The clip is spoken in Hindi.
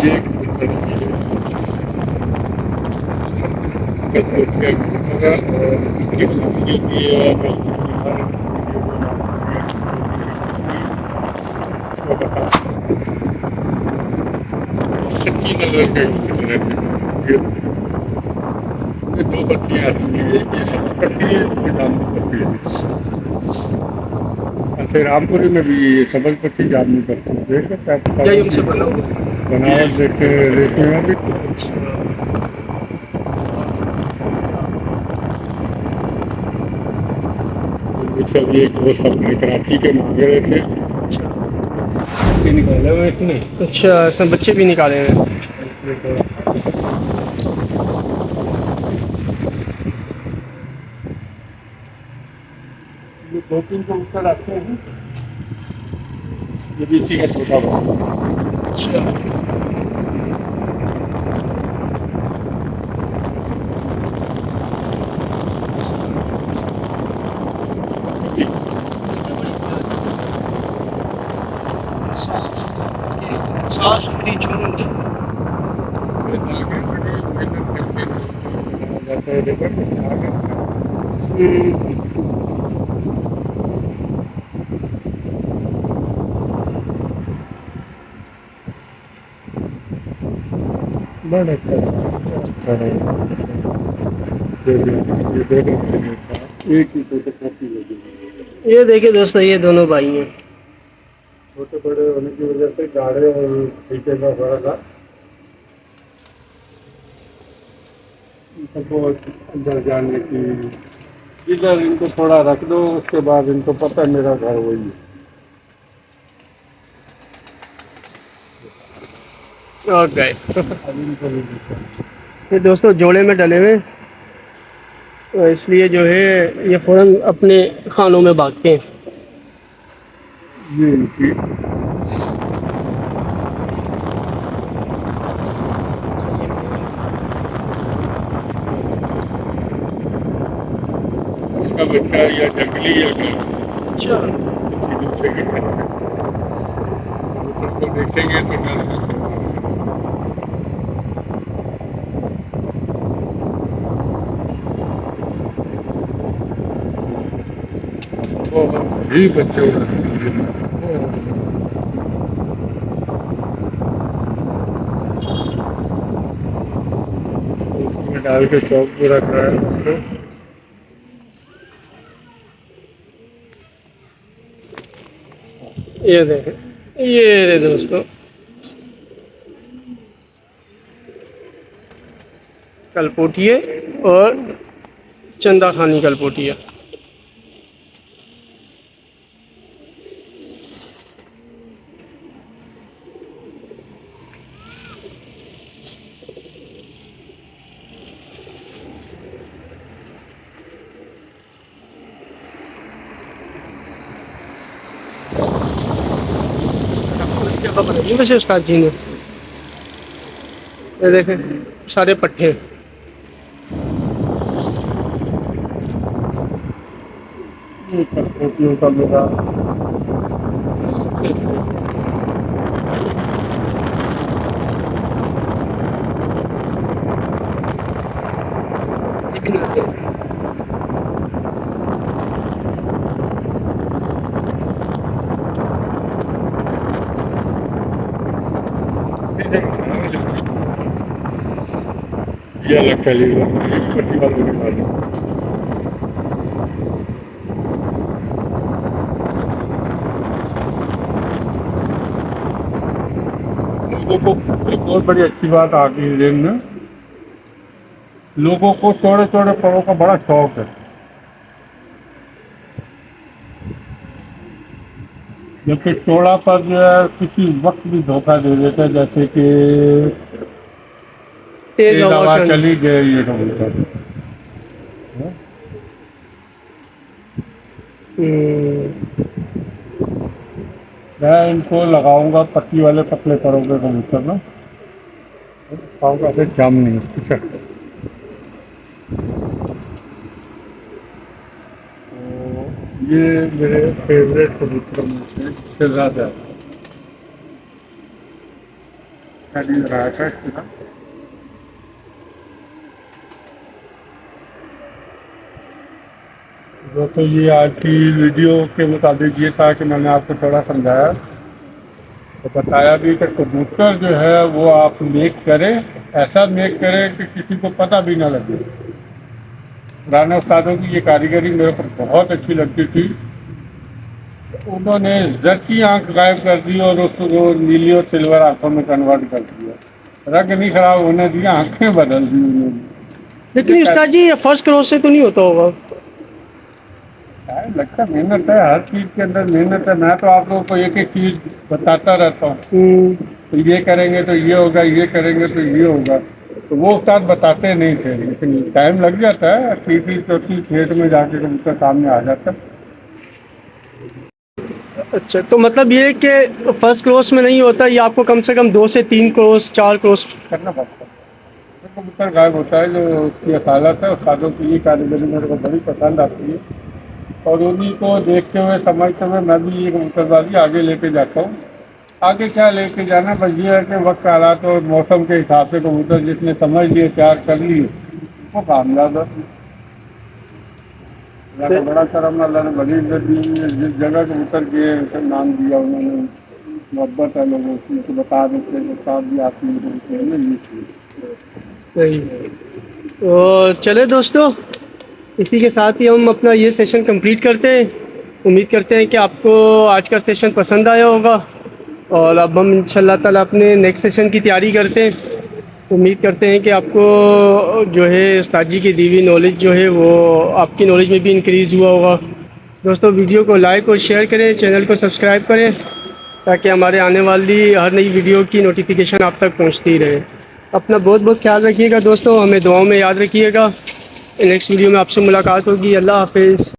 ये एक कबूतर है, और इनकी खासियत ये है, मैं हर वीडियो इसको बताता हूँ। सच्ची नज़र के कबूतर है। ये दो पत्तियाँ आती हैं, एक ये सफेद पत्ती है, एक जामुनी पत्ती है। ऐसे रामपुरी में भी ये सफेद पत्ती जामुनी पत्ती है। देख सकते हैं क्या ये कलर उनसे भी, बना हुआ बनावट देख देखने में भी। अच्छा। ये सब ये दोस्त अपने कराची के मांग रहे थे, ये निकाला हुआ इसने। अच्छा, सब बच्चे भी निकाले हैं। इसलिए थोड़ा ये दो तीन कबूतर आते हैं, ये भी इसी का छोटा भाई। अच्छा। साफ सुथरी चूंच। जाता है देखो आगे। बड़ा अच्छा है। ये देखो एक ही तो काफी लगी है। ये देखिए दोस्तों, ये दोनों भाई हैं। छोटे बड़े होने की वजह से गाढ़े और फीके का फर्क है। सबको अंदर जाने की, इधर इनको थोड़ा रख दो, उसके बाद इनको पता है मेरा घर वही है। और गए। अब इनको भी दिखता है। ये दोस्तों जोड़े में डले हुए, तो इसलिए जो है ये फ़ौरन अपने खानों में भागते हैं। ये इनकी इसका बच्चा या जंगली या अच्छा। किसी दूसरे के घर में कबूतर को देखेंगे तो डर सकते हैं। वो भी बच्चे उड़ रहे हैं। उसमें डाल के शौक पूरा कराया उसको। ये देखें, ये दोस्तों कलपोटिए और चंदा खानी कलपोटिया। जगह बनाई वैसे उस्ताद जी ने। ये देखें सारे पट्टे। ये कठपुतलियों का मेरा ये अलग कैलिबर पट्टी वाले निकाले। लोगों को एक बहुत बड़ी अच्छी बात आ गई रेल में, लोगों को चौड़े चौड़े परों का बड़ा शौक है। जबकि चौड़ा पर जो है किसी वक्त भी धोखा दे देता है, जैसे कि तेज तेज हवा हवा के चली गई ये कबूतर। अंदर। मैं इनको लगाऊंगा पत्ती वाले पतले परों के कबूतर ना, खाऊंगा फिर जाम नहीं ठीक है। तो ये मेरे फेवरेट कबूतर में से ज़्यादा है। खरीद रहा था इसका। दोस्तों ये आज की वीडियो के मुताबिक ये था कि मैंने आपको थोड़ा समझाया तो बताया भी कि कबूतर जो है वो आप मेक करें, ऐसा मेक करें कि किसी को पता भी ना लगे। पुराने उस्तादों की ये कारीगरी मेरे को बहुत अच्छी लगती थी। उन्होंने जट की आंख गायब कर दी और उसको नीली और सिल्वर आंखों में कन्वर्ट कर दिया। रंग नहीं खराब होने दिया, आंखें बदल दी उन्होंने। लेकिन उस्ताद जी ये फर्स्ट क्रॉस से तो नहीं होता होगा? लगता मेहनत है, हर चीज के अंदर मेहनत है। मैं तो आप लोगों को एक एक चीज बताता रहता हूँ, तो ये करेंगे तो ये होगा, ये करेंगे तो ये होगा। तो वो उस्ताद बताते नहीं थे, लेकिन टाइम लग जाता है। तीसरी चौथी खेत में जाके कबूतर सामने आ जाता है। अच्छा, तो मतलब ये कि फर्स्ट क्रॉस में नहीं होता, ये आपको कम से कम 2 से 3 क्रॉस 4 क्रॉस करना पड़ता है। तो कबूतर गायब होता है, जो उसकी असालत है। उस्तादों की ये कारीगरी मेरे को बड़ी पसंद आती है और उन्हीं को देखते हुए समझते हुए मैं भी ये कबूतरबाजी आगे लेके जाता हूँ। आगे क्या लेके जाना, बस ये है कि वक्त हालात और मौसम के हिसाब से कबूतर जिसने समझ लिए, प्यार कर लिए, वो कामयाब है। अल्लाह का बड़ा करम, अल्लाह ने बड़ी इज्जत दी है। जिस जगह कबूतर के नाम दिया उन्होंने, मोहब्बत है लोगों की, तो बता देते हैं साथ भी आती है। सही। तो चले दोस्तों, इसी के साथ ही हम अपना ये सेशन कंप्लीट करते हैं। उम्मीद करते हैं कि आपको आज का सेशन पसंद आया होगा और अब हम इंशाल्लाह ताला अपने नेक्स्ट सेशन की तैयारी करते हैं। उम्मीद करते हैं कि आपको जो है उस्ताद जी की दी हुई नॉलेज जो है वो आपकी नॉलेज में भी इंक्रीज़ हुआ होगा। दोस्तों वीडियो को लाइक और शेयर करें, चैनल को सब्सक्राइब करें ताकि हमारे आने वाली हर नई वीडियो की नोटिफिकेशन आप तक पहुंचती रहे। अपना बहुत बहुत ख्याल रखिएगा दोस्तों, हमें दुआओं में याद रखिएगा। नेक्स्ट वीडियो में आपसे मुलाकात होगी। अल्लाह हाफिज़।